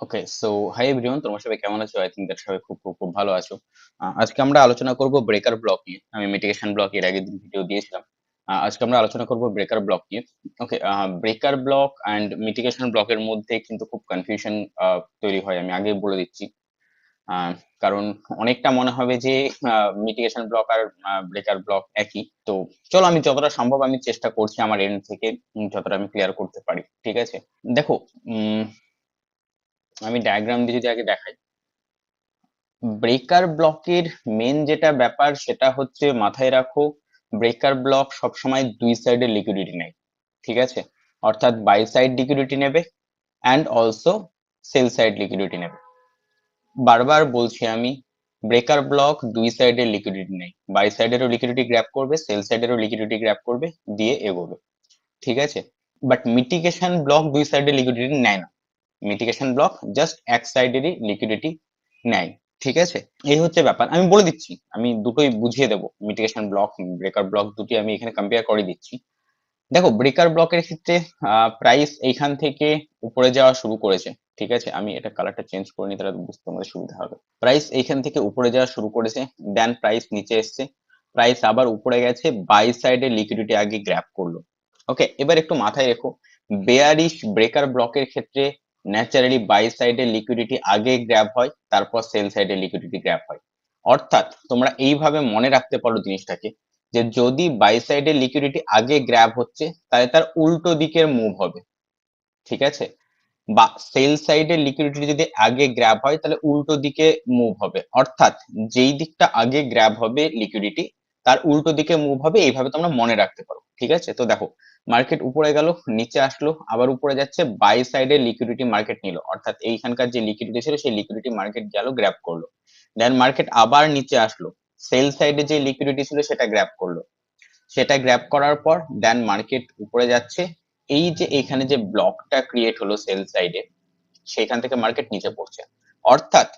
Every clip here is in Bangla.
ওকে, সো হাই এভরিওয়ান, তোমরা সবাই কেমন আছো? আই থিঙ্ক দ্যাট সবাই খুব খুব খুব ভালো আছো। আজকে আমরা আলোচনা করব ব্রেকার ব্লক নিয়ে। আমি মিটিগেশন ব্লক এর আগের দিন ভিডিও দিয়েছিলাম। আজকে আমরা আলোচনা করব ব্রেকার ব্লক নিয়ে। ওকে, ব্রেকার ব্লক অ্যান্ড মিটিগেশন ব্লকের মধ্যে কিন্তু খুব কনফিউশন তৈরি হয়, আমি আগেই বলে দিচ্ছি। আহ, কারণ অনেকটা মনে হবে যে মিটিগেশন ব্লক আর ব্রেকার ব্লক একই। তো চলো, আমি যতটা সম্ভব আমি চেষ্টা করছি আমার এন্ড থেকে যতটা আমি ক্লিয়ার করতে পারি, ঠিক আছে? দেখো, উম, আমি ডায়াগ্রাম দিয়ে যদি আগে দেখাই, ব্রেকার ব্লকের মেন যেটা ব্যাপার সেটা হচ্ছে মাথায় রাখো, ব্রেকার ব্লক সবসময় দুই সাইডে লিকুইডিটি নেয়, ঠিক আছে? অর্থাৎ বাই সাইড লিকুইডিটি নেবে and also sell side liquidity নেবে। বারবার বলছি আমি, ব্রেকার ব্লক দুই সাইডের লিকুইডিটি নেই, বাই সাইডেরও লিকুইডিটি গ্র্যাব করবে, সেল সাইডেরও লিকুইডিটি গ্র্যাব করবে, দিয়ে এগোবে, ঠিক আছে? বাট মিটিগেশন ব্লক দুই সাইডের লিকুইডিটি নেয় না। মিটিগেশন ব্লক জাস্ট এক সাইডেরই লিকুইডিটি নেয়, ঠিক আছে? এই হচ্ছে ব্যাপার, আমি বলে দিচ্ছি, আমি দুটোই বুঝিয়ে দেবো। মিটিগেশন ব্লক, ব্রেকার ব্লক দুটি আমি এখানে কম্পেয়ার করে দিচ্ছি। দেখো, ব্রেকার ব্লকের ক্ষেত্রে প্রাইস এইখান থেকে উপরে যাওয়া শুরু করেছে, ঠিক আছে? আমি এটা কালারটা চেঞ্জ করে নিই, তাহলে বুঝতে আমাদের সুবিধা হবে। প্রাইস এইখান থেকে উপরে যাওয়া শুরু করেছে, দেন প্রাইস নিচে এসছে, প্রাইস আবার উপরে গেছে, বাই সাইডে লিকুইডিটি আগে গ্র্যাব করলো। ওকে, এবার একটু মাথায় রেখো, বেয়ারিশ ব্রেকার ব্লকের ক্ষেত্রে ন্যাচারালি বাই সাইডে লিকুইডিটি আগে গ্র্যাব হয়, তারপর সেল সাইডে লিকুইডিটি গ্র্যাব হয়। অর্থাৎ তোমরা এইভাবে মনে রাখতে পারো জিনিসটাকে, যে যদি বাই সাইডে লিকুইডিটি আগে গ্র্যাব হচ্ছে, তাহলে তার উল্টো দিকের মুভ হবে, ঠিক আছে? বা সেল সাইডে লিকুইডিটি যদি আগে গ্র্যাব হয়, তাহলে উল্টো দিকে মুভ হবে। অর্থাৎ যেই দিকটা আগে গ্র্যাব হবে লিকুইডিটি, তার উল্টো দিকে মুভ হবে। এইভাবে তোমরা মনে রাখতে পারো, ঠিক আছে? তো দেখো, মার্কেট উপরে গেল, নিচে আসলো, আবার উপরে যাচ্ছে, বাই সাইডে লিকুইডিটি মার্কেট নিল, অর্থাৎ এইখানকার যে লিকুইডিটি ছিল সেই লিকুইডিটি মার্কেট গেল, গ্র্যাব করলো। দেন মার্কেট আবার নিচে আসলো, সেল সাইডে যে লিকুইডিটি ছিল সেটা গ্র্যাব করলো। সেটা গ্র্যাব করার পর দেন মার্কেট উপরে যাচ্ছে। এই যে এখানে যে ব্লকটা ক্রিয়েট হলো সেল সাইডে, সেখান থেকে মার্কেট নিচে পড়ছে। অর্থাৎ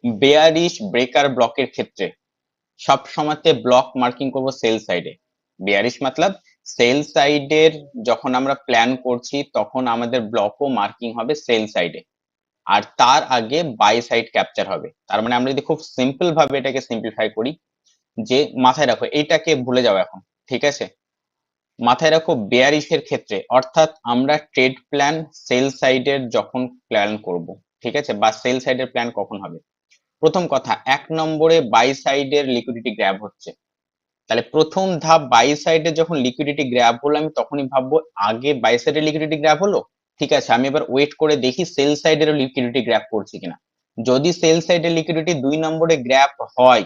বেয়ারিশ ব্রেকার ব্লকের ক্ষেত্রে সব সময়তে ব্লক মার্কিং করব সেল সাইডে। বেয়ারিশ মতলব সেল সাইডের যখন আমরা প্ল্যান করছি, তখন আমাদের ব্লকও মার্কিং হবে সেল সাইডে, আর তার আগে বাই সাইড ক্যাপচার হবে। তার মানে আমরা যদি খুব সিম্পল ভাবে এটাকে সিম্পলিফাই করি, যে মাথায় রাখো, এইটাকে ভুলে যাও এখন, ঠিক আছে? মাথায় রাখো, বেয়ারিশের ক্ষেত্রে অর্থাৎ আমরা ট্রেড প্ল্যান সেল সাইডের যখন প্ল্যান করব, ঠিক আছে? বা সেল সাইডের প্ল্যান কখন হবে? প্রথম কথা, 1 নম্বরে বাই সাইডের লিকুইডিটি গ্র্যাব হচ্ছে, তাহলে প্রথম ধাপ বাই সাইডে যখন লিকুইডিটি গ্র্যাব হলো, আমি তখনই ভাববো আগে বাই সাইডে লিকুইডিটি গ্র্যাব হলো, ঠিক আছে, আমি এবার ওয়েট করে দেখি সেল সাইডের লিকুইডিটি গ্র্যাব করছি কিনা। যদি সেল সাইডের লিকুইডিটি 2 নম্বরে গ্র্যাব হয়,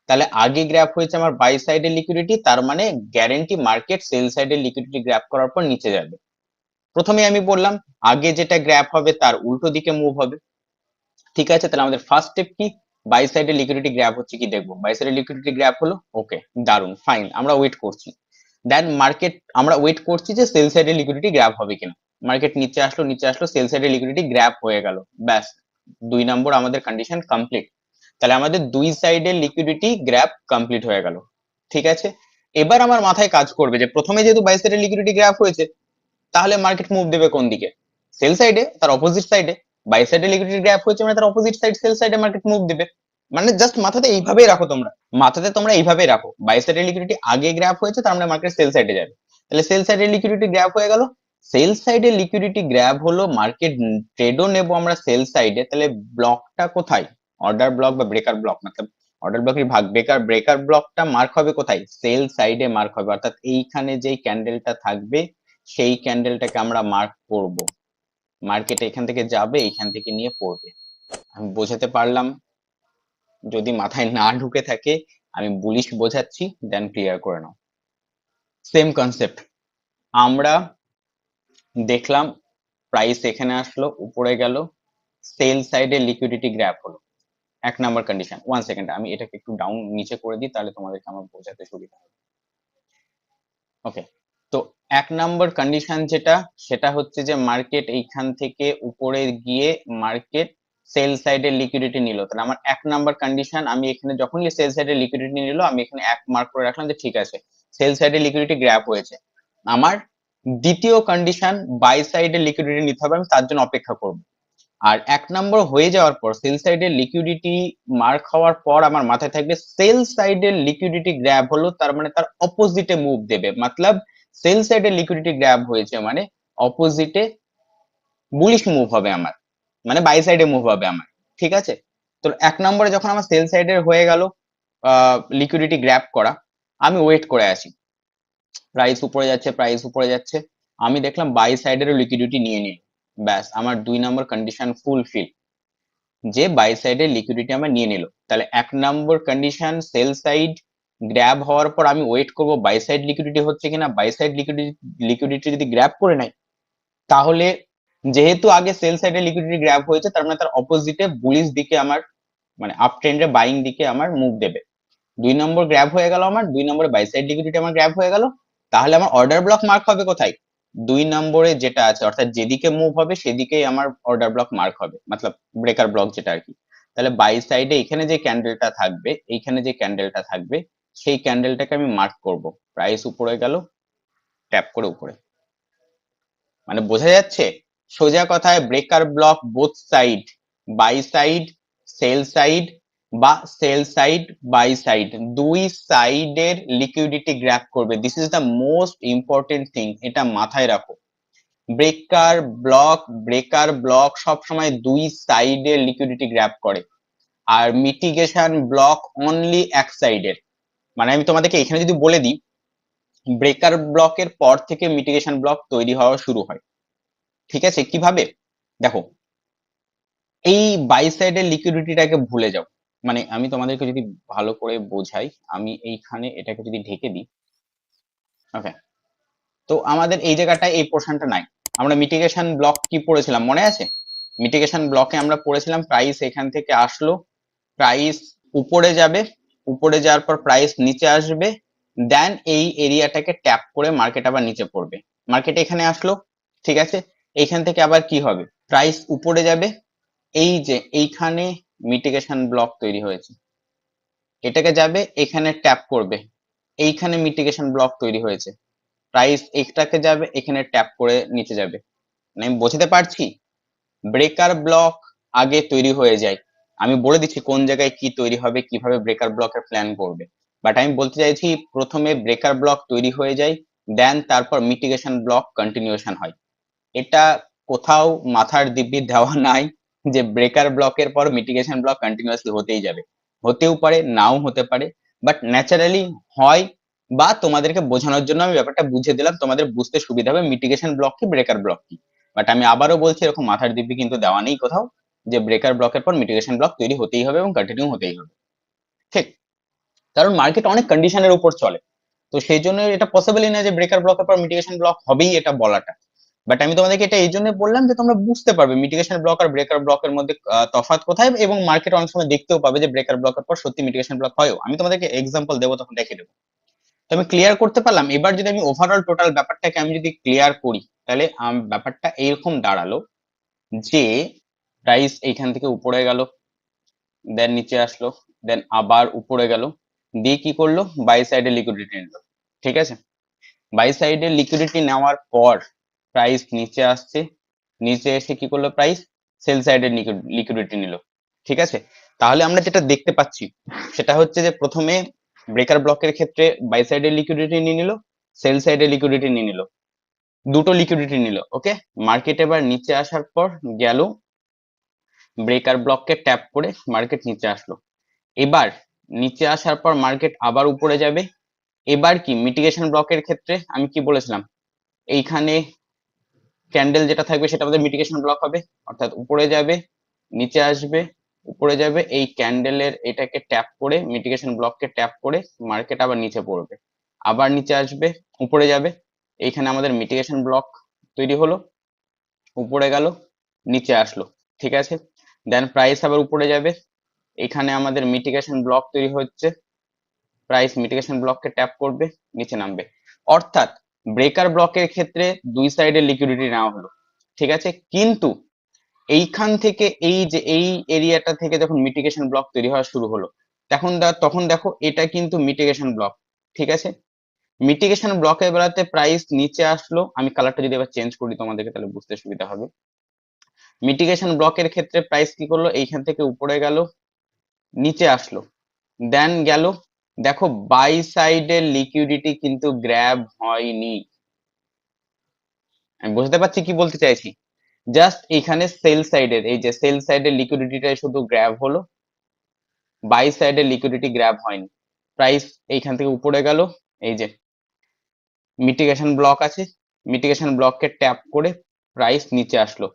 তাহলে আগে গ্র্যাব হয়েছে আমার বাই সাইডের লিকুইডিটি, তার মানে গ্যারেন্টি মার্কেট সেল সাইডের লিকুইডিটি গ্র্যাব করার পর নিচে যাবে। প্রথমে আমি বললাম আগে যেটা গ্র্যাব হবে তার উল্টো দিকে মুভ হবে, ঠিক আছে? তাহলে আমাদের ফার্স্ট স্টেপ কি? বাই সাইডে লিকুইডিটি গ্র্যাব হচ্ছে কি দেখবো। বাই সাইডে লিকুইডিটি গ্র্যাব হলো, ওকে, দারুন, ফাইন, আমরা ওয়েট করছি। দেন মার্কেট, আমরা ওয়েট করছি যে সেল সাইডে লিকুইডিটি গ্র্যাব হবে কিনা। মার্কেট নিচে আসলো, নিচে আসলো, সেল সাইডে লিকুইডিটি গ্র্যাব হয়ে গেল, ব্যাস, 2 নম্বর আমাদের কন্ডিশন কমপ্লিট। তাহলে আমাদের দুই সাইডের লিকুইডিটি গ্র্যাব কমপ্লিট হয়ে গেল, ঠিক আছে? এবার আমার মাথায় কাজ করবে যে প্রথমে যেহেতু বাই সাইডের লিকুইডিটি গ্র্যাব হয়েছে, তাহলে মার্কেট মুভ দেবে কোন দিকে? সেল সাইডে, তার অপোজিট সাইডে। বাই সাইডে লিকুইডিটি গ্র্যাপ হয়েছে মানে তার অপোজিট সাইড সেল সাইডে মার্কেট মুভ দিবে। মানে জাস্ট মাথাতে এইভাবেই রাখো তোমরা, মাথাতে তোমরা এইভাবেই রাখো, বাই সাইডে লিকুইডিটি আগে গ্র্যাপ হয়েছে, তার মানে মার্কেট সেল সাইডে যাবে। তাহলে সেল সাইডে লিকুইডিটি গ্র্যাপ হয়ে গেল, সেল সাইডে লিকুইডিটি গ্র্যাব হলো, মার্কেট ট্রেডও নেবো আমরা সেল সাইডে। তাহলে ব্লকটা কোথায়? অর্ডার ব্লক বা ব্রেকার ব্লক, मतलब অর্ডার ব্লকের ভাগ ব্রেকার, ব্রেকার ব্লকটা মার্ক হবে কোথায়? সেল সাইডে মার্ক হবে, অর্থাৎ এইখানে যেই ক্যান্ডেলটা থাকবে সেই ক্যান্ডেলটাকে আমরা মার্ক করব। মার্কেট এখান থেকে যাবে, এখান থেকে নিয়ে পড়বে। আমি বোঝাতে পারলাম? যদি মাথায় না ঢুকে থাকে, আমি বুলিশ বোঝাচ্ছি, দেন ক্লিয়ার করে নাও। সেম কনসেপ্ট, আমরা দেখলাম প্রাইস এখানে আসলো, উপরে গেল, সেল সাইডে লিকুইডিটি গ্র্যাপ হলো, 1 নম্বর কন্ডিশন। 1 সেকেন্ড, আমি এটাকে একটু ডাউন নিচে করে দিই, তাহলে তোমাদেরকে আমার বোঝাতে সুবিধা হবে। ওকে, তো 1 নম্বর কন্ডিশন যেটা, সেটা হচ্ছে যে মার্কেট এইখান থেকে উপরে গিয়ে মার্কেট সেল সাইডে লিকুইডিটি নিল। তাহলে আমার 1 নম্বর কন্ডিশন, আমি এখানে যখনই সেল সাইডে লিকুইডিটি নিল, আমি এখানে 1 মার্ক করে রাখলাম যে ঠিক আছে, সেল সাইডে লিকুইডিটি গ্র্যাপ হয়েছে। আমার দ্বিতীয় কন্ডিশন, বাই সাইডে লিকুইডিটি নিতে হবে, আমি তার জন্য অপেক্ষা করব। আর 1 নম্বর হয়ে যাওয়ার পর সেল সাইডের লিকুইডিটি মার্ক হওয়ার পর আমার মাথায় থাকবে সেল সাইডের লিকুইডিটি গ্র্যাব হলো, তার মানে তার অপোজিটে মুভ দেবে, মতলব সেল সাইডের লিকুইডিটি গ্র্যাব হয়েছে মানে অপোজিটে বুলিশ মুভ হবে আমার, মানে বাই সাইডে মুভ হবে আমার। ঠিক আছে, তো 1 নম্বরে যখন আমার সেল সাইডের হয়ে গেল লিকুইডিটি গ্র্যাব করা, আমি ওয়েট করে আছি, প্রাইস উপরে যাচ্ছে, প্রাইস উপরে যাচ্ছে, আমি দেখলাম বাই সাইডেরও লিকুইডিটি নিয়ে নিল, ব্যাস আমার 2 নম্বর কন্ডিশন ফুলফিল, যে বাই সাইডের লিকুইডিটি আমার নিয়ে নিল। তাহলে 1 নম্বর কন্ডিশন সেল সাইড গ্র্যাব হওয়ার পর আমি ওয়েট করব বাই সাইড লিকুইডিটি হচ্ছে কিনা, বাই সাইড লিকুইডিটি যদি গ্র্যাব করে নেয়, তাহলে যেহেতু আগে সেল সাইডে লিকুইডিটি গ্র্যাব হয়েছে, তার মানে তার অপোজিটে বুলিশ দিকে আমার, মানে আপ ট্রেন্ডে বাইং দিকে আমার মুভ দেবে। 2 নম্বর গ্র্যাব হয়ে গেল আমার, 2 নম্বরে বাই সাইড লিকুইডিটি আমার গ্র্যাব হয়ে গেল। তাহলে আমার অর্ডার ব্লক মার্ক হবে কোথায়? 2 নম্বরে যেটা আছে, অর্থাৎ যেদিকে মুভ হবে সেদিকেই আমার অর্ডার ব্লক মার্ক হবে, মতলব ব্রেকার ব্লক যেটা আর কি। তাহলে বাই সাইডে এখানে যে ক্যান্ডেলটা থাকবে, এইখানে যে ক্যান্ডেলটা থাকবে, সেই ক্যান্ডেলটাকে আমি মার্ক করব, প্রাইস উপরে গেল, ট্যাপ করে উপরে, মানে বোঝা যাচ্ছে সোজা কথায় breaker block both side, buy side sell side বা সেল সাইড বাই সাইড, দুই সাইডের লিকুইডিটি গ্র্যাব করবে। This is the most important thing, এটা মাথায় রাখো। ব্রেকার ব্লক সবসময় দুই সাইডের লিকুইডিটি গ্র্যাব করে, আর মিটিগেশন ব্লক অনলি এক সাইডের। মানে আমি তোমাদেরকে এখানে যদি বলে দিই, ব্রেকার ব্লকের পর থেকে মিটিগেশন ব্লক তৈরি হওয়া শুরু হয়। ঠিক আছে, কিভাবে? দেখো, এই বাই সাইডের লিকুইডিটিটাকে ভুলে যাও, মানে আমি তোমাদেরকে যদি ভালো করে বোঝাই, আমি এইখানে এটাকে যদি ঢেকে দিই, ওকে, তো আমাদের এই জায়গাটায় এই পোর্শনটা নাই। আমরা মিটিগেশন ব্লক কি পড়েছিলাম মনে আছে? মিটিগেশন ব্লকে আমরা পড়েছিলাম প্রাইস এখান থেকে আসলো, প্রাইস উপরে যাবে, উপরে যাওয়ার পর প্রাইস নিচে আসবে, দেন এই এরিয়াটাকে ট্যাপ করে মার্কেট আবার নিচে পড়বে, মার্কেট এখানে আসলো। ঠিক আছে, এইখান থেকে আবার কি হবে, প্রাইস উপরে যাবে, এই যে এইখানে মিটিগেশন ব্লক তৈরি হয়েছে, এটাকে যাবে এখানে ট্যাপ করবে, এইখানে মিটিগেশন ব্লক তৈরি হয়েছে, প্রাইস এটাকে যাবে এখানে ট্যাপ করে নিচে যাবে। মানে আমি বোঝাতে পারছি, ব্রেকার ব্লক আগে তৈরি হয়ে যায়, আমি বলে দিচ্ছি কোন জায়গায় কি তৈরি হবে, কিভাবে ব্রেকার ব্লকের প্ল্যান করবে, বাট আমি বলতে চাইছি প্রথমে ব্রেকার ব্লক তৈরি হয়ে যায়, দেন তারপর মিটিগেশন ব্লক কন্টিনিউশন হয়। এটা কোথাও মাথার দিব্যি দেওয়া নাই যে ব্রেকার ব্লকের পর মিটিগেশন ব্লক কন্টিনিউয়াসলি হতেই যাবে, হতেও পারে নাও হতে পারে, বাট ন্যাচারালি হয়। বা তোমাদেরকে বোঝানোর জন্য আমি ব্যাপারটা বুঝিয়ে দিলাম, তোমাদের বুঝতে সুবিধা হবে মিটিগেশন ব্লক কি ব্রেকার ব্লক কি। বাট আমি আবারও বলছি, এরকম মাথার দিব্যি কিন্তু দেওয়া নেই কোথাও যে ব্রেকার ব্লকের পর মিটিগেশন ব্লক তৈরি হতেই হবে এবং কন্টিনিউ হতেই হবে। ঠিক, কারণ মার্কেট অনেক কন্ডিশনের উপর চলে, তো সেই জন্য এটা পসিবলই না যে ব্রেকার ব্লকের পর মিটিগেশন ব্লক হবেই, এটা বলাটা। বাট আমি তোমাদেরকে এটা এই জন্য বললাম যে তোমরা বুঝতে পারবে মিটিগেশন ব্লক আর ব্রেকার ব্লকের মধ্যে তফাৎ কোথায়, এবং মার্কেট অনেক সময় দেখতেও পাবে যে ব্রেকার ব্লকের পর সত্যি মিটিগেশন ব্লক হয়ও। আমি তোমাদেরকে এক্সাম্পল দেবো, তখন দেখে দেবো। তো আমি ক্লিয়ার করতে পারলাম। এবার যদি আমি ওভারঅল টোটাল ব্যাপারটাকে আমি যদি ক্লিয়ার করি, তাহলে ব্যাপারটা এইরকম দাঁড়ালো যে প্রাইস এইখান থেকে উপরে গেল, দেন নিচে আসলো, দেন আবার উপরে গেল, দিয়ে কি করলো, বাই সাইডে লিকুইডিটি নিল। ঠিক আছে, বাই সাইডে লিকুইডিটি নেওয়ার পর প্রাইস নিচে আসছে, নিচে এসে কি করলো, প্রাইস সেল সাইডে লিকুইডিটি নিল। ঠিক আছে, তাহলে আমরা যেটা দেখতে পাচ্ছি সেটা হচ্ছে যে প্রথমে ব্রেকার ব্লকের ক্ষেত্রে বাই সাইডে লিকুইডিটি নিয়ে নিল, সেল সাইডে লিকুইডিটি নিয়ে নিল, দুটো লিকুইডিটি নিল। ওকে, মার্কেট এবার নিচে আসার পর গেল, ব্রেকার ব্লককে ট্যাপ করে মার্কেট নিচে আসলো। এবার নিচে আসার পর মার্কেট আবার উপরে যাবে। এবার কি মিটিগেশন ব্লকের ক্ষেত্রে আমি কি বলেছিলাম, এইখানে ক্যান্ডেল যেটা থাকবে সেটা আমাদের মিটিগেশন ব্লক হবে, অর্থাৎ উপরে যাবে, নিচে আসবে, উপরে যাবে, এই ক্যান্ডেলের এটাকে ট্যাপ করে মিটিগেশন ব্লককে ট্যাপ করে মার্কেট আবার নিচে পড়বে, আবার নিচে আসবে, উপরে যাবে, এইখানে আমাদের মিটিগেশন ব্লক তৈরি হলো, উপরে গেল, নিচে আসলো। ঠিক আছে, দেন প্রাইস আবার উপরে যাবে, এখানে আমাদের মিটিগেশন ব্লক তৈরি হচ্ছে, প্রাইস মিটিগেশন ব্লককে ট্যাপ করবে, নিচে নামবে। অর্থাৎ ব্রেকার ব্লকের ক্ষেত্রে দুই সাইডে লিকুইডিটি নেওয়া হলো। ঠিক আছে, কিন্তু এইখান থেকে এই যে এই এরিয়াটা থেকে যখন মিটিগেশন ব্লক তৈরি হওয়া শুরু হলো, তখন দেখো এটা কিন্তু মিটিগেশন ব্লক। ঠিক আছে, মিটিগেশন ব্লকের বেলাতে প্রাইস নিচে আসলো, আমি কালারটা যদি এবার চেঞ্জ করি তোমাদেরকে তাহলে বুঝতে সুবিধা হবে। মিটিগেশন ব্লকের ক্ষেত্রে প্রাইস কি করলো, এইখান থেকে উপরে গেল, নিচে আসলো, দেন গেল, দেখো বাই সাইডের লিকুইডিটি কিন্তু গ্র্যাব হয়নি। আমি বুঝতে পারছি কি বলতে চাইছি। জাস্ট এখানে সেল সাইডের, এই যে সেল সাইডের লিকুইডিটিটাই শুধু গ্র্যাব হলো, বাই সাইডের লিকুইডিটি গ্র্যাব হয়নি। প্রাইস এইখান থেকে উপরে গেল, এই যে মিটিগেশন ব্লক আছে, মিটিগেশন ব্লককে ট্যাপ করে প্রাইস নিচে আসলো,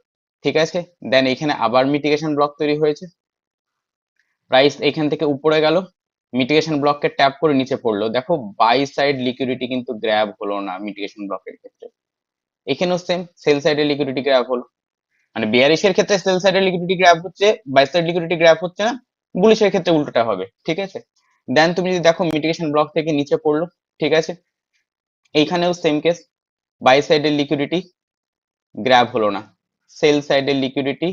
ঠিক আছে। দেন এখানে আবার মিটিগেশন ব্লক তৈরি হয়েছে, প্রাইস এখান থেকে উপরে গেল, মিটিগেশন ব্লককে ট্যাপ করে নিচে পড়লো। দেখো বাই সাইড লিকুইডিটি কিন্তু গ্র্যাব হলো না মিটিগেশন ব্লকের ক্ষেত্রে। এখানেও সেম, সেল সাইডের লিকুইডিটি গ্র্যাব হলো, মানে বিয়ারিশের ক্ষেত্রে সেল সাইডের লিকুইডিটি গ্র্যাব হচ্ছে, বাই সাইড লিকুইডিটি গ্র্যাব হচ্ছে না। বুলিশের ক্ষেত্রে উল্টোটা হবে, ঠিক আছে। দেন তুমি যদি দেখো মিটিগেশন ব্লক থেকে নিচে পড়লো, ঠিক আছে। এইখানেও সেম কেস, বাই সাইডের লিকুইডিটি গ্র্যাব হলো না, সেল সাইডের লিকুইডিটি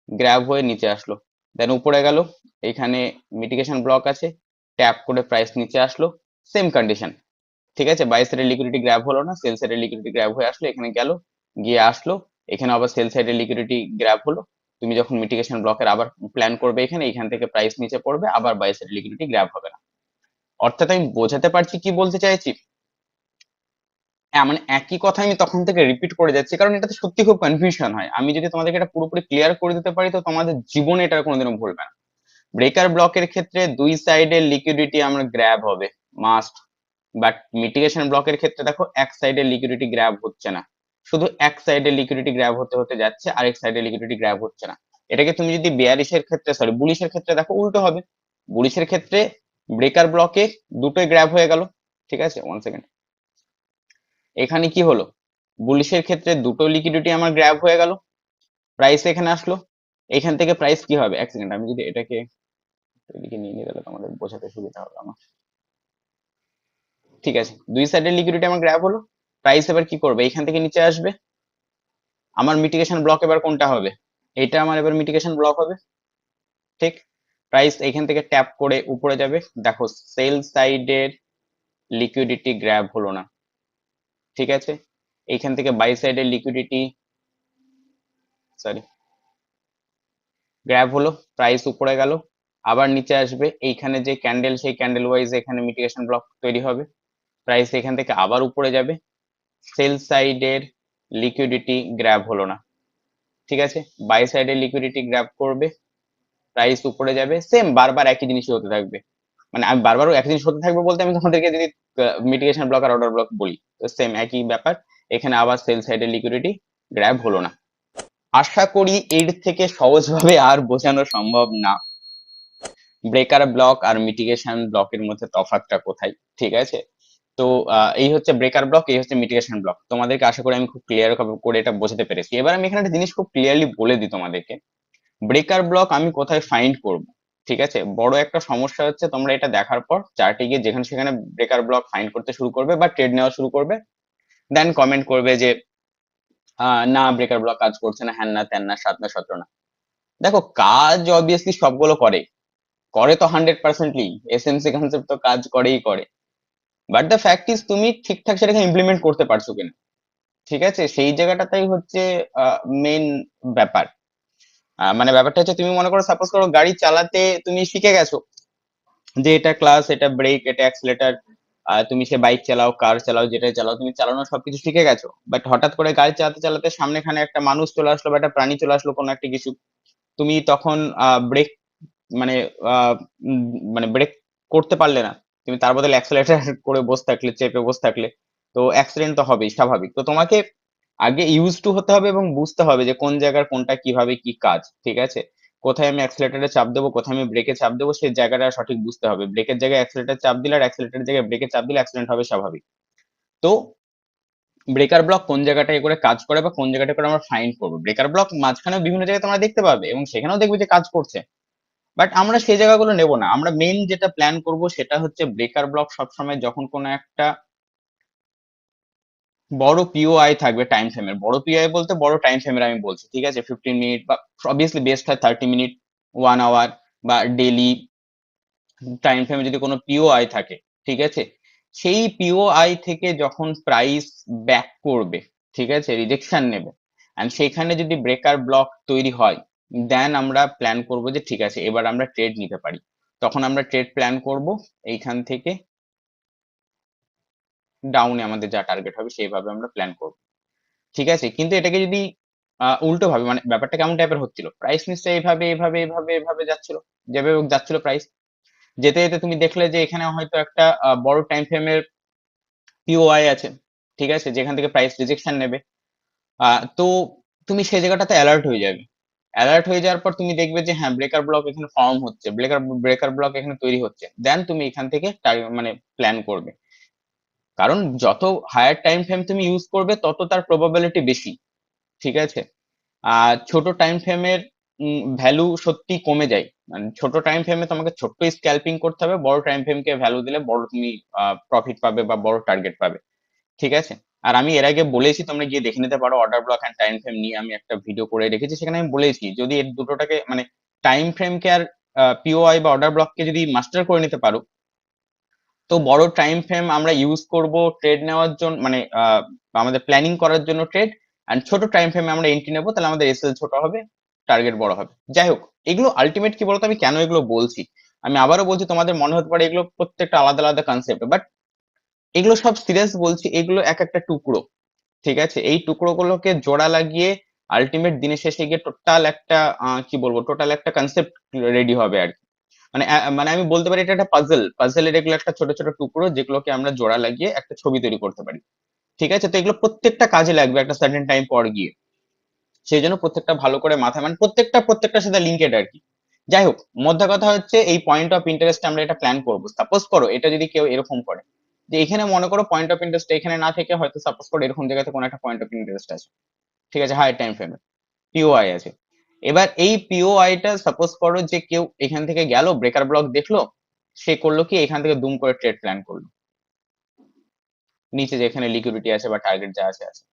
গ্র্যাব হয়ে নিচে আসলো, দেন উপরে গেল, এখানে মিটিগেশন ব্লক আছে, ট্যাপ করে প্রাইস নিচে আসলো, সেম কন্ডিশন, ঠিক আছে। বাই সাইডের লিকুইডিটি গ্র্যাব হলো না, সেল সাইডের লিকুইডিটি গ্র্যাব হয়ে আসলো, এখানে গেল, গিয়ে আসলো, এখানে আবার সেল সাইডের লিকুইডিটি গ্র্যাব হলো। তুমি যখন মিটিগেশন ব্লকের আবার প্ল্যান করবে এখানে, এখান থেকে প্রাইস নিচে পড়বে, আবার বাই সাইডের লিকুইডিটি গ্র্যাব হবে না। অর্থাৎ আমি বোঝাতে পারছি কি বলতে চাইছি। হ্যাঁ, মানে একই কথা আমি তখন থেকে রিপিট করে যাচ্ছি, কারণ এটাতে সত্যি খুব কনফিউশন হয়। আমি যদি তোমাদেরকে এটা পুরোপুরি ক্লিয়ার করে দিতে পারি, তো তোমাদের জীবনে এটা কোনোদিনও ভুলবে না। ব্রেকার ব্লকের ক্ষেত্রে দুই সাইডের লিকুইডিটি আমরা গ্র্যাব হবে মাস্ট, বাট মিটিগেশন ব্লকের ক্ষেত্রে দেখো এক সাইডের লিকুইডিটি গ্র্যাব হচ্ছে না, শুধু এক সাইডের লিকুইডিটি গ্র্যাব হতে হতে যাচ্ছে, আরেক সাইডের লিকুইডিটি গ্র্যাব হচ্ছে না। এটাকে তুমি যদি বেয়ারিশের ক্ষেত্রে, সরি বুলিশের ক্ষেত্রে দেখো, উল্টো হবে। বুলিশের ক্ষেত্রে ব্রেকার ব্লকে দুটোই গ্র্যাব হয়ে গেল, ঠিক আছে। ওয়ান সেকেন্ড, এখানে কি হলো, বুলিশের ক্ষেত্রে দুটো লিকুইডিটি আমার গ্র্যাব হয়ে গেল, প্রাইস এখানে আসলো, এখান থেকে প্রাইস কি হবে, এক সেকেন্ড আমি যদি এটাকে এদিকে নিয়ে নিয়ে গেলে তোমাদের বোঝাতে সুবিধা হবে আমার, ঠিক আছে। দুই সাইডের লিকুইডিটি আমার গ্র্যাব হলো, প্রাইস এবার কি করবে, এখান থেকে নিচে আসবে, আমার মিটিগেশন ব্লক এবার কোনটা হবে, এটা আমার এবার মিটিগেশন ব্লক হবে, ঠিক। প্রাইস এখান থেকে ট্যাপ করে উপরে যাবে, দেখো সেল সাইডের লিকুইডিটি গ্র্যাব হলো না, ঠিক আছে। এইখান থেকে বাই সাইডের লিকুইডিটি, সরি, গ্র্যাব হলো, প্রাইস উপরে গেল, আবার নিচে আসবে, এইখানে যে ক্যান্ডেল, সেই ক্যান্ডেল ওয়াইজ এখানে মিটিগেশন ব্লক তৈরি হবে, প্রাইস এখান থেকে আবার উপরে যাবে, সেল সাইডের লিকুইডিটি গ্র্যাব হলো না, ঠিক আছে। বাই সাইডের লিকুইডিটি গ্র্যাব করবে, প্রাইস উপরে যাবে, সেম বারবার একই জিনিসই হতে থাকবে। মানে আমি বারবার একই জিনিস হতে থাকবে বলতে, আমি তোমাদেরকে যদি মিটিগেশন ব্লক আর অর্ডার ব্লক বলি, তো সেম একই ব্যাপার। এখানে আবার সেল সাইডের লিকুইডিটি গ্র্যাব হলো না। আশা করি এর থেকে সহজভাবে আর বোঝানো সম্ভব না ব্রেকার ব্লক আর মিটিগেশন ব্লকের মধ্যে তফাৎটা কোথায়, ঠিক আছে। তো এই হচ্ছে ব্রেকার ব্লক, এই হচ্ছে মিটিগেশন ব্লক। তোমাদেরকে আশা করি আমি খুব ক্লিয়ার করে এটা বোঝাতে পেরেছি। এবার আমি এখানে একটা জিনিস খুব ক্লিয়ারলি বলে দিই তোমাদেরকে, ব্রেকার ব্লক আমি কোথায় ফাইন্ড করব, ঠিক আছে। বড় একটা সমস্যা হচ্ছে, তোমরা এটা দেখার পর চার্টে গিয়ে যেখানে সেখানে ব্রেকার ব্লক ফাইন্ড করতে শুরু করবে বা ট্রেড নেওয়া শুরু করবে, দেন কমেন্ট করবে যে না ব্রেকার ব্লক কাজ করছে না, হ্যান না ত্যান না, সাত না সতেরো না। দেখো কাজ অবভিয়াসলি সবগুলো করে, করে তো 100%ই, এসএমসি কনসেপ্ট তো কাজ করেই করে, বাট দ্য ফ্যাক্ট ইজ তুমি ঠিকঠাক সেটাকে ইমপ্লিমেন্ট করতে পারছো কিনা, ঠিক আছে। সেই জায়গাটাতেই হচ্ছে মেইন ব্যাপার। মানে ব্যাপারটা হচ্ছে, তুমি মনে করো সাপোজ করো গাড়ি চালাতে তুমি শিখে গেছো, যে এটা ক্লাস, এটা ব্রেক, এটা অ্যাক্সিলারেটর, তুমি সে বাইক চালাও, কার চালাও, যেটাই চালাও, তুমি চালানো সবকিছু শিখে গেছো। বাট হঠাৎ করে গাড়ি চালাতে চালাতে সামনেখানে একটা মানুষ চলে আসলো বা একটা প্রাণী চলে আসলো, কোনো একটা কিছু, তুমি তখন ব্রেক, মানে আহ, উম, মানে ব্রেক করতে পারলে না, তুমি তার বদলে অ্যাক্সিলারেটর করে বসে থাকলে, চেপে বসে থাকলে, তো অ্যাক্সিডেন্ট তো হবেই, স্বাভাবিক। তো তোমাকে আগে ইউজ টু হতে হবে এবং বুঝতে হবে যে কোন জায়গার কোনটা কিভাবে কি কাজ, ঠিক আছে। কোথায় আমি অ্যাক্সিলারেটরে চাপ দেবো, কোথায় আমি ব্রেকে চাপ দেবো, সেই জায়গাটা সঠিক বুঝতে হবে। ব্রেকের জায়গায় অ্যাক্সিলারেটর চাপ দিলে আর অ্যাক্সিলারেটরের জায়গায় ব্রেকে চাপ দিলে অ্যাক্সিডেন্ট হবে, স্বাভাবিক। তো ব্রেকার ব্লক কোন জায়গাটায় করে কাজ করে বা কোন জায়গাটা করে আমরা ফাইন্ড করবো, ব্রেকার ব্লক মাঝখানেও বিভিন্ন জায়গায় তোমরা দেখতে পাবে এবং সেখানেও দেখবে যে কাজ করছে, বাট আমরা সেই জায়গাগুলো নেব না। আমরা মেইন যেটা প্ল্যান করব সেটা হচ্ছে ব্রেকার ব্লক সবসময় যখন কোনো একটা বড় পিওআই থাকবে, টাইম ফ্রেমের বড় পিওআই বলতে বড় টাইম ফ্রেমের আমি বলছি, ঠিক আছে। 15 মিনিট বা অবভিয়াসলি বেস্ট হয় 30 মিনিট, 1 আওয়ার বা ডেলি টাইম ফ্রেমে যদি কোনো পিওআই থাকে, ঠিক আছে। সেই পিওআই থেকে যখন প্রাইস ব্যাক করবে, ঠিক আছে, রিজেকশন নেবে, অ্যান্ড সেখানে যদি ব্রেকার ব্লক তৈরি হয়, দেন আমরা প্ল্যান করব যে ঠিক আছে এবার আমরা ট্রেড নিতে পারি। তখন আমরা ট্রেড প্ল্যান করব এইখান থেকে ডাউনে আমাদের যা টার্গেট হবে সেইভাবে আমরা প্ল্যান করব। ঠিক আছে, কিন্তু এটাকে যদি উল্টো ভাবে, মানে ব্যাপারটা কেমন টাইপের হচ্ছিল, প্রাইস নিশ্চয়ই এইভাবে এইভাবে এইভাবে এইভাবে যাচ্ছিল, যেভাবে হোক যাচ্ছিল প্রাইস, যেতে যেতে তুমি দেখলে যে এখানে হয়তো একটা বড় টাইম ফ্রেমের পিওআই আছে, ঠিক আছে, যেখান থেকে প্রাইস রিজেকশন নেবে। তো তুমি সেই জায়গাটাতে অ্যালার্ট হয়ে যাবে। অ্যালার্ট হয়ে যাওয়ার পর তুমি দেখবে যে হ্যাঁ ব্রেকার ব্লক এখানে ফর্ম হচ্ছে, ব্রেকার ব্লক এখানে তৈরি হচ্ছে, দেন তুমি এখান থেকে মানে প্ল্যান করবে। কারণ যত হায়ার টাইম ফ্রেম তুমি ইউজ করবে তত তার প্রবাবিলিটি বেশি। ঠিক আছে, আর ছোট টাইম ফ্রেমের ভ্যালু সত্যি কমে যায়। মানে ছোট টাইম ফ্রেমে তোমাকে ছোট্ট স্ক্যাল্পিং করতে হবে, বড় টাইম ফ্রেমকে ভ্যালু দিলে বড় তুমি প্রফিট পাবে বা বড় টার্গেট পাবে। ঠিক আছে, আর আমি এর আগে বলেছি, তোমরা গিয়ে দেখে নিতে পারো, order block and time frame নিয়ে আমি একটা ভিডিও করে রেখেছি, সেখানে আমি বলেছি যদি এর দুটোটাকে মানে টাইম ফ্রেমকে আর পিওআই বা অর্ডার ব্লককে যদি মাস্টার করে নিতে পারো, তো বড় টাইম ফ্রেম আমরা ইউজ করব ট্রেড নেওয়ার জন্য, মানে আমাদের প্ল্যানিং করার জন্য ট্রেড, এন্ড ছোট টাইম ফ্রেমে আমরা এন্ট্রি নেবো, তাহলে আমাদের এসএল ছোট হবে, টার্গেট বড় হবে। যাই হোক, এগুলো আলটিমেট কি বলতো, আমি কেন এগুলো বলছি, আমি আবারও বলছি, তোমাদের মনে হতে পারে এগুলো প্রত্যেকটা আলাদা আলাদা কনসেপ্ট, বাট এগুলো সব সিরিয়াস বলছি, এগুলো এক একটা টুকরো। ঠিক আছে, এই টুকরোগুলোকে জোড়া লাগিয়ে আলটিমেট দিনের শেষে গিয়ে টোটাল একটা কি বলবো, টোটাল একটা কনসেপ্ট রেডি হবে আর কি। মানে মানে আমি বলতে পারি এটা একটা পাজেলের এগুলো একটা ছোট ছোট টুকরো, যেগুলোকে আমরা জোড়া লাগিয়ে একটা ছবি তৈরি করতে পারি। ঠিক আছে, তো এগুলো প্রত্যেকটা কাজে লাগবে একটা সার্টেন টাইম পর গিয়ে, সেই জন্য প্রত্যেকটা ভালো করে মাথায়, মানে প্রত্যেকটার সাথে লিঙ্কেড আর কি। যাই হোক, মোদ্দা কথা হচ্ছে এই পয়েন্ট অফ ইন্টারেস্ট আমরা এটা প্ল্যান করবো। সাপোজ করো এটা যদি কেউ এরকম করে যে এখানে মনে করো পয়েন্ট অফ ইন্টারেস্ট এখানে না থেকে হয়তো সাপোজ করো এরকম জায়গাতে কোনো একটা পয়েন্ট অফ ইন্টারেস্ট আছে, ঠিক আছে, হায়ার টাইম ফ্রেমে পিওআই আছে। এবার এই পিওআই টা সাপোজ করো যে কেউ এখান থেকে গেল, ব্রেকার ব্লক দেখলো, সে করলো কি এখান থেকে দুম করে ট্রেড প্ল্যান করলো, নিচে যেখানে লিকুইডিটি আছে বা টার্গেট যা আছে আছে,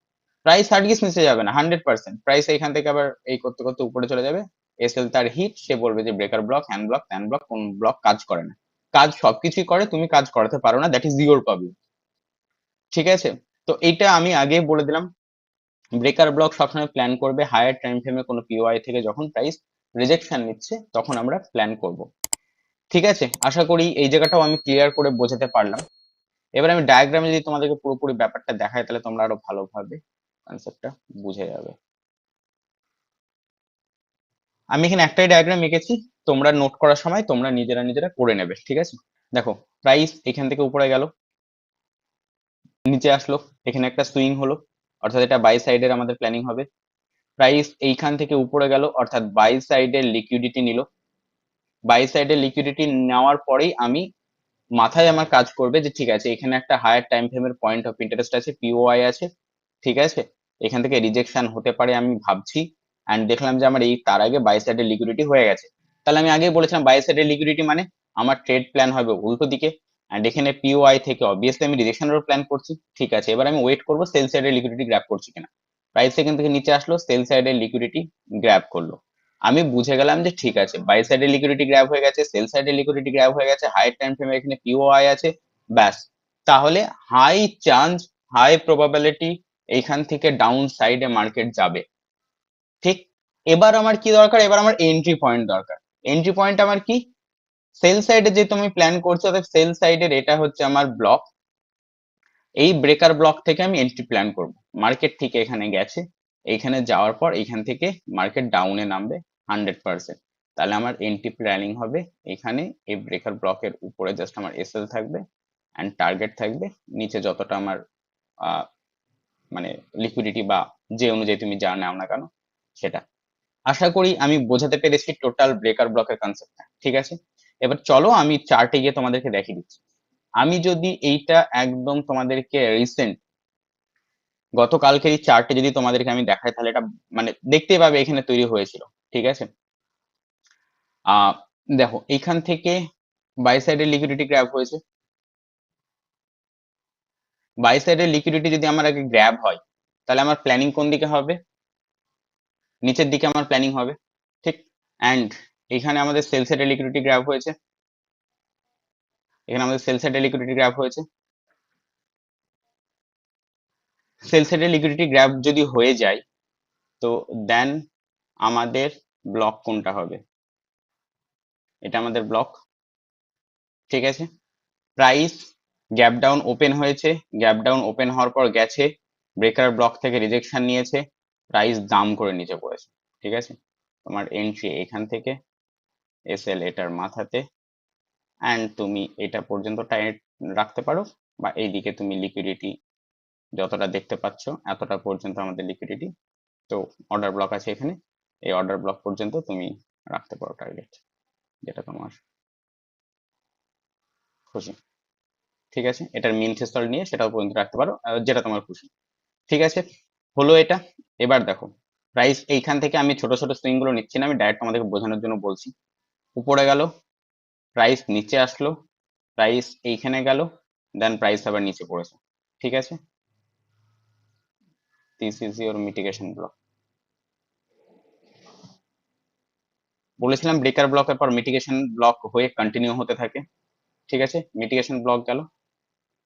প্রাইস হার্ডগিস নিচে যাবে না, 100%। প্রাইস এখান থেকে আবার এই করতে করতে উপরে চলে যাবে, এসএল তার হিট, সে বলবে যে ব্রেকার ব্লক, হ্যান্ড ব্লক, ত্যান ব্লক, কোন ব্লক কাজ করে না। কাজ সবকিছুই করে, তুমি কাজ করাতে পারো না, দ্যাট ইজ ইউর প্রবলেম। ঠিক আছে, তো এটা আমি আগেই বলে দিলাম, ব্রেকার ব্লক সবসময় প্ল্যান করবে হায়ার টাইম ফ্রেমে কোনো পিওআই থেকে, যখন প্রাইস রিজেকশন নিচ্ছে তখন আমরা প্ল্যান করব। ঠিক আছে, আশা করি এই জায়গাটাও আমি ক্লিয়ার করে বোঝাতে পারলাম। এবার আমি ডায়াগ্রামে যদি তোমাদেরকে পুরোপুরি ব্যাপারটা দেখাই, তাহলে তোমরা আরো ভালোভাবে কনসেপ্টটা বুঝে যাবে। আমি এখানে একটাই ডায়াগ্রাম এঁকেছি, তোমরা নোট করার সময় তোমরা নিজেরা নিজেরা করে নেবে। ঠিক আছে, দেখো প্রাইস এখান থেকে উপরে গেল, নিচে আসলো, এখানে একটা সুইং হলো, অর্থাৎ এটা বাই সাইডের আমাদের প্ল্যানিং হবে। প্রাইস এইখান থেকে উপরে গেল, অর্থাৎ বাই সাইডের লিকুইডিটি নিল। বাই সাইডের লিকুইডিটি নেওয়ার পরেই আমি মাথায় আমার কাজ করবে যে ঠিক আছে এখানে একটা হায়ার টাইম ফ্রেমের পয়েন্ট অফ ইন্টারেস্ট আছে, পিওআই আছে। ঠিক আছে, এখান থেকে রিজেকশন হতে পারে আমি ভাবছি, অ্যান্ড দেখলাম যে আমার এই তার আগে বাই সাইডের লিকুইডিটি হয়ে গেছে। তাহলে আমি আগেই বলেছিলাম বাই সাইডের লিকুইডিটি মানে আমার ট্রেড প্ল্যান হবে উল্টো দিকে, অ্যান্ড এখানে পিওআই থেকে অবভিয়াসলি আমি রিজেকশনেরও প্ল্যান করছি। ঠিক আছে, এবার আমি ওয়েট করবো সেল সাইডের লিকুইডিটি গ্র্যাব করছি কিনা। প্রাইস এখান থেকে নিচে আসলো, সেল সাইডের লিকুইডিটি গ্র্যাব করলো, আমি বুঝে গেলাম যে ঠিক আছে বাই সাইডের লিকুইডিটি গ্র্যাব হয়ে গেছে, সেল সাইডের লিকুইডিটি গ্র্যাব হয়ে গেছে, হায়ার টাইম ফ্রেমে এখানে পিওআই আছে, ব্যাস। তাহলে হাই চান্স, হাই প্রবাবিলিটি এইখান থেকে ডাউন সাইডে মার্কেট যাবে। ঠিক, এবার আমার কি দরকার, এবার আমার এন্ট্রি পয়েন্ট দরকার। এন্ট্রি পয়েন্ট আমার কি, সেল সাইডে যে তুমি প্ল্যান করছো, অর্থাৎ সেল সাইডের এটা হচ্ছে আমার ব্লক, এই ব্রেকার ব্লক থেকে আমি এন্ট্রি প্ল্যান করব। মার্কেট ঠিক এখানে গেছে, এইখানে যাওয়ার পর এখান থেকে মার্কেট ডাউনে নামবে 100%, তাহলে আমার এন্ট্রি প্ল্যানিং হবে এখানে এই ব্রেকার ব্লকের উপরে জাস্ট আমার এসএল থাকবে, অ্যান্ড টার্গেট থাকবে নিচে যতটা আমার মানে লিকুইডিটি বা যে অনুযায়ী তুমি যা নাও না কেন সেটা। আশা করি আমি বোঝাতে পেরেছি টোটাল ব্রেকার ব্লকের কনসেপ্টটা। ঠিক আছে, এবার চলো আমি চার্টে গিয়ে তোমাদেরকে দেখিয়ে দিচ্ছি। আমি যদি এইটা একদম তোমাদেরকে রিসেন্ট গতকালকের এই চার্টে যদি তোমাদেরকে আমি দেখাই, তাহলে এটা মানে দেখতেই পাবে এখানে তৈরি হয়েছিল। ঠিক আছে, আহ দেখো এইখান থেকে বাই সাইডের লিকুইডিটি গ্র্যাব হয়েছে, বাই সাইডের লিকুইডিটি যদি আমার আগে গ্র্যাব হয়, তাহলে আমার প্ল্যানিং কোন দিকে হবে, নিচের দিকে আমার প্ল্যানিং হবে। ঠিক, অ্যান্ড এখানে আমাদের সেল সাইডের লিকুইডিটি গ্র্যাব হয়েছে, এখানে আমাদের সেল সাইডের লিকুইডিটি গ্র্যাব হয়েছে। সেল সাইডের লিকুইডিটি গ্র্যাব যদি হয়ে যায়, তো দেন আমাদের ব্লক কোনটা হবে? এটা আমাদের ব্লক, ঠিক আছে। প্রাইস গ্যাপ ডাউন ওপেন হয়েছে, গ্যাপ ডাউন ওপেন হওয়ার পর গেছে, ব্রেকার ব্লক থেকে রিজেকশন নিয়েছে, প্রাইস দাম করে নিচে পড়েছে, ঠিক আছে। তোমার এন্ট্রি এখান থেকে, এসএল এটার মাথাতে, অ্যান্ড তুমি এটা পর্যন্ত টাইট রাখতে পারো, বা এইদিকে তুমি লিকুইডিটি যতটা দেখতে পাচ্ছ এতটা পর্যন্ত আমাদের লিকুইডিটি। তো অর্ডার ব্লক আছে এখানে, এই অর্ডার ব্লক পর্যন্ত তুমি রাখতে পারো টার্গেট, যেটা তোমার খুশি, ঠিক আছে। এটার মিন থ্রেশহোল্ড নিয়ে সেটাও পর্যন্ত রাখতে পারো, যেটা তোমার খুশি, ঠিক আছে। হলো এটা। এবার দেখো প্রাইস এইখান থেকে, আমি ছোট ছোট সুইং গুলো নিচ্ছি না, আমি ডাইরেক্ট আমাদেরকে বোঝানোর জন্য বলছি। উপরে গেল, প্রাইস নিচে আসলো, প্রাইস এইখানে গেল, দেন প্রাইস আবার নিচে পড়েছে, ঠিক আছে। This is your mitigation block. বলেছিলাম ব্রেকার ব্লকের পর মিটিগেশন ব্লক হয়ে কন্টিনিউ হতে থাকে, ঠিক আছে। মিটিগেশন ব্লক গেল,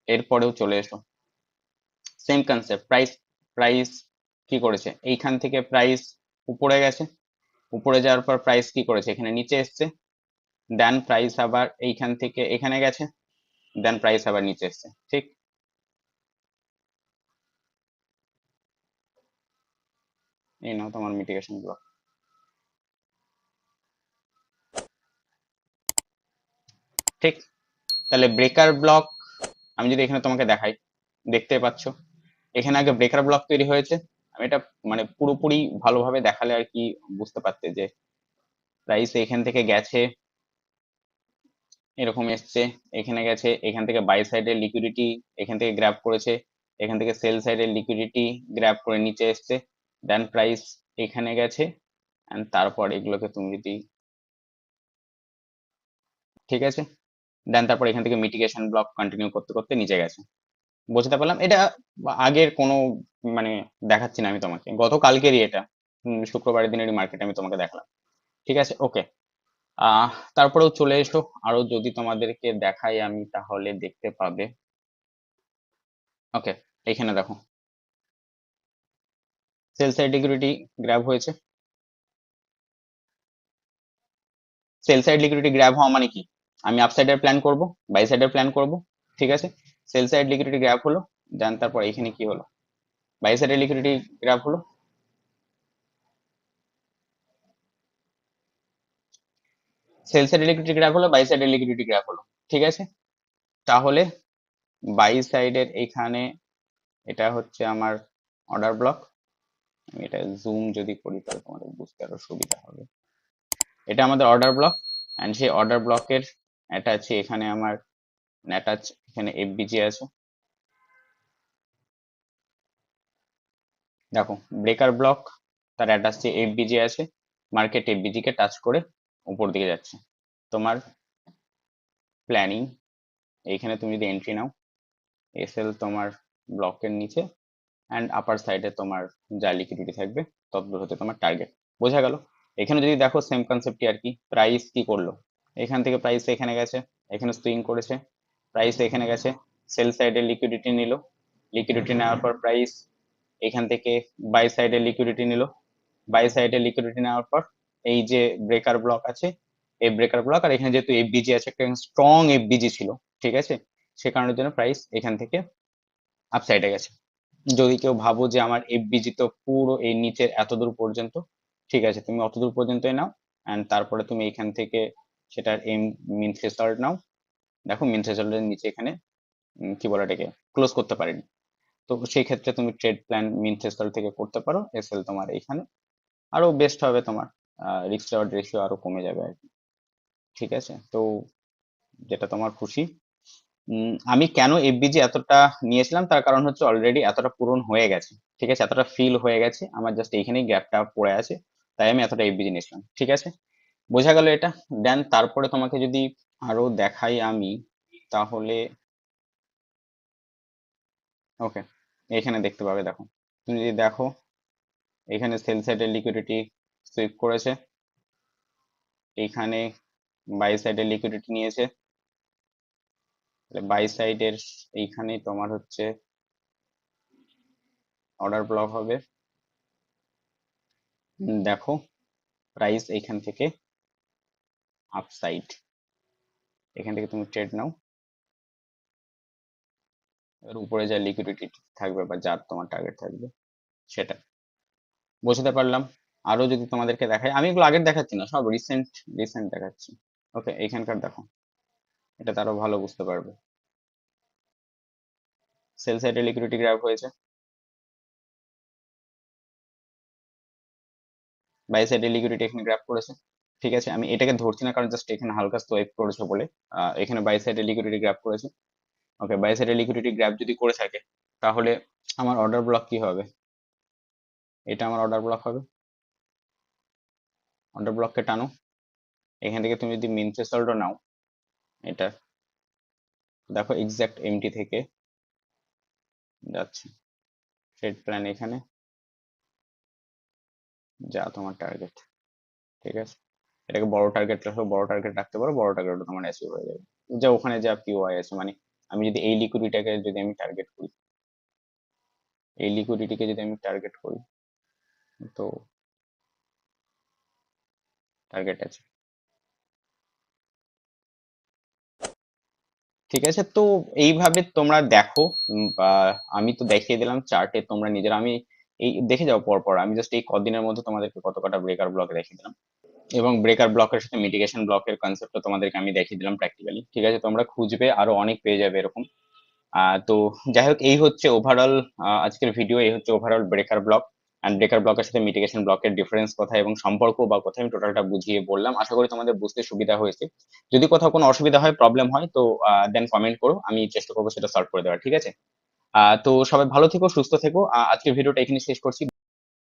এরপরেও চলে এসো, সেম কনসেপ্ট। প্রাইস প্রাইস কি করেছে, এইখান থেকে প্রাইস উপরে গেছে, উপরে যাওয়ার পর প্রাইস কি করেছে, এখানে নিচে এসছে, দেন প্রাইস আবার এইখান থেকে এখানে গেছে, দেন প্রাইস আবার নিচে এসছে, ঠিক। এই নাও তোমার মিটিগেশন ব্লক, ঠিক। তাহলে ব্রেকার ব্লক আমি যদি এখানে তোমাকে দেখাই, দেখতে পাচ্ছ এখানে আগে ব্রেকার ব্লক তৈরি হয়েছে। আমি এটা মানে পুরোপুরি ভালোভাবে দেখালে আর কি বুঝতে পারতে যে প্রাইস এখান থেকে গেছে, এরকম এসছে, এখানে গেছে, এখান থেকে বাই সাইডের লিকুইডিটি এখান থেকে গ্র্যাব করেছে, এখান থেকে সেল সাইডের লিকুইডিটি গ্র্যাব করে নিচে এসছে, দেন প্রাইস এখানে গেছে, এন্ড তারপর এগুলোকে তুমি যদি, ঠিক আছে, দেন তারপর এখান থেকে মিটিগেশন ব্লক কন্টিনিউ করতে করতে নিচে গেছে। বুঝতে পারলাম এটা আগের কোনো মানে দেখাচ্ছি না আমি তোমাকে, গতকালকেরই এটা, শুক্রবারের দিনেরই মার্কেট আমি তোমাকে দেখালাম, ঠিক আছে, ওকে। তারপরেও চলে এসো, আরো যদি তোমাদেরকে দেখাই আমি তাহলে দেখতে পাবে। ওকে, এখানে দেখো সেল সাইড লিকুইডিটি গ্র্যাব হয়েছে। সেল সাইড লিকুইডিটি গ্র্যাব হওয়া মানে কি, আমি আপ সাইডের প্ল্যান করব, বাই সাইডের প্ল্যান করব, ঠিক আছে। সেল সাইড লিকুইডিটি গ্র্যাব হলো, দেন তারপর এখানে কি হলো, বাই সাইডের লিকুইডিটি গ্র্যাব হলো, সেল সাইডের লিকুইডিটি গ্র্যাব হলো, বাই সাইডের লিকুইডিটি গ্র্যাব হলো, ঠিক আছে। তাহলে বাই সাইডের এইখানে এটা হচ্ছে আমার অর্ডার ব্লক, আমি এটা জুম যদি করি তাহলে তোমাদের বুঝতে আরো সুবিধা হবে। এটা আমাদের অর্ডার ব্লক, এন্ড সেই অর্ডার ব্লকের অ্যাটাচ এখানে আমার অ্যাটাচ এখানে এফবিজি আছে। দেখো ব্রেকার ব্লক, তার অ্যাটাচে এফবিজি আছে, মার্কেট এফবিজি কে টাচ করে উপর দিকে যাচ্ছে। তোমার প্ল্যানিং এইখানে তুমি যদি এন্ট্রি নাও, এসএল তোমার ব্লকের নিচে, অ্যান্ড আপার সাইডে তোমার যা লিকুইডিটি থাকবে ততদূর হতে তোমার টার্গেট। বোঝা গেল? এখানে যদি দেখো সেম কনসেপ্টই আর কি, প্রাইস কি করলো, এখান থেকে প্রাইস এখানে গেছে, এখানে সুইং করেছে, প্রাইস এখানে গেছে, সেল সাইডে লিকুইডিটি নিল, লিকুইডিটি নেওয়ার পর প্রাইস এখান থেকে বাই সাইডে লিকুইডিটি নিল, বাই সাইডে লিকুইডিটি নেওয়ার পর এই যে ব্রেকার ব্লক আছে, এই ব্রেকার ব্লক, আর এখানে যেহেতু এফবিজি আছে, একটা স্ট্রং এফবিজি ছিল, ঠিক আছে, সে কারণের জন্য প্রাইস এখান থেকে আপ সাইডে গেছে। যদি কেউ ভাবো যে আমার এফবিজি তো পুরো এই নিচের এতদূর পর্যন্ত, ঠিক আছে, তুমি অতদূর পর্যন্তই নাও, এন্ড তারপরে তুমি এখান থেকে সেটার এম মিন থ্রেশহোল্ড নাও। দেখো মিন থ্রেশহোল্ডের নিচে এখানে কি বলে এটাকে ক্লোজ করতে পারিনি, তো সেই ক্ষেত্রে তুমি ট্রেড প্ল্যান মিন থ্রেশহোল্ড থেকে করতে পারো, এসএল তোমার এইখানে আরো বেস্ট হবে, তোমার রিস্ক রিওয়ার্ড রেশিও আরো কমে যাবে আর কি, ঠিক আছে। তো যেটা তোমার খুশি। আমি কেন এফবিজি এতটা নিয়েছিলাম, তার কারণ হচ্ছে অলরেডি এতটা পূরণ হয়ে গেছে, ঠিক আছে, এতটা ফিল হয়ে গেছে আমার, জাস্ট এইখানেই গ্যাপটা পড়ে আছে, তাই আমি এতটা এফবিজি নিয়েছিলাম, ঠিক আছে। বোঝা গেল এটা। দেন তারপরে তোমাকে যদি আরো দেখাই আমি, তাহলে ওকে, এখানে দেখতে পাবে, দেখো তুমি যদি দেখো এখানে সেল সাইডের লিকুইডিটি সুইপ করেছে, এইখানে বাই সাইডের লিকুইডিটি নিয়েছে, বাই সাইডের এইখানে তোমার হচ্ছে অর্ডার ব্লক হবে, দেখো প্রাইস এইখান থেকে আপসাইড, এখান থেকে তুমি ট্রেড নাও, এর উপরে যা লিকুইডিটি থাকবে বা যা তোমার টার্গেট থাকবে সেটা। বোঝাতে পারলাম? আরো যদি তোমাদেরকে দেখাই, আমি এগুলো আগের দেখাচ্ছি না, সব রিসেন্ট রিসেন্ট দেখাচ্ছি। ওকে, এইখানকার দেখো, এটা আরো ভালো বুঝতে পারবে। সেল সাইডে লিকুইডিটি গ্র্যাব হয়েছে, বাই সাইডে লিকুইডিটি এখানে গ্র্যাব করেছে। ঠিক আছে, আমি এটাকে ধরছি না কারণ জাস্ট এখানে হালকা সোয়াইপ করেছে বলে। এখানে বাই সাইডে লিকুইডিটি গ্র্যাব করেছে। ওকে, বাই সাইডে লিকুইডিটি গ্র্যাব যদি করে থাকে তাহলে আমার অর্ডার ব্লক কি হবে? এটা আমার অর্ডার ব্লক হবে। অর্ডার ব্লককে টানো, এখান থেকে তুমি যদি মিন থ্রেশহোল্ডও নাও, এটা দেখো এক্সাক্ট এমটি থেকে যাচ্ছে ট্রেড প্ল্যান এখানে, যা তোমার টার্গেট। ঠিক আছে, এটাকে বড় টার্গেট রাখো, বড় টার্গেট রাখতে পারো, বড় টার্গেট তোমার অ্যাচিভ হয়ে যাবে। যা ওখানে যা পিওআই আছে, মানে আমি যদি এই লিকুইডিটিকে যদি আমি টার্গেট করি, এই লিকুইডিটিকে যদি আমি টার্গেট করি, তো টার্গেট আছে। ঠিক আছে, তো এইভাবে তোমরা দেখো, বা আমি তো দেখিয়ে দিলাম চার্টে, তোমরা নিজেরা, আমি এই দেখে যাও পর পর, আমি জাস্ট এই কদিনের মধ্যে তোমাদেরকে কত কটা ব্রেকার ব্লক দেখিয়ে দিলাম, এবং ব্রেকার ব্লকের সাথে মিটিগেশন ব্লকের কনসেপ্টটা তোমাদেরকে আমি দেখিয়ে দিলাম প্র্যাকটিক্যালি। ঠিক আছে, তোমরা খুঁজবে আরো অনেক পেয়ে যাবে এরকম। তো যাই হোক, এই হচ্ছে ওভারঅল আজকের ভিডিও, এই হচ্ছে overall breaker block and breaker ব্লকের সাথে মিটিগেশন ব্লকের ডিফারেন্স কোথায় এবং সম্পর্ক বা কোথায়, আমি টোটালটা বুঝিয়ে বললাম। আশা করি তোমাদের বুঝতে সুবিধা হয়েছে। যদি কোথাও কোনো অসুবিধা হয়, প্রবলেম হয়, তো দেন কমেন্ট করো, আমি চেষ্টা করবো সেটা সলভ করে দেওয়ার। ঠিক আছে, তো সবাই ভালো থেকো, সুস্থ থেকো। আজকের ভিডিওটা এখানে শেষ করছি।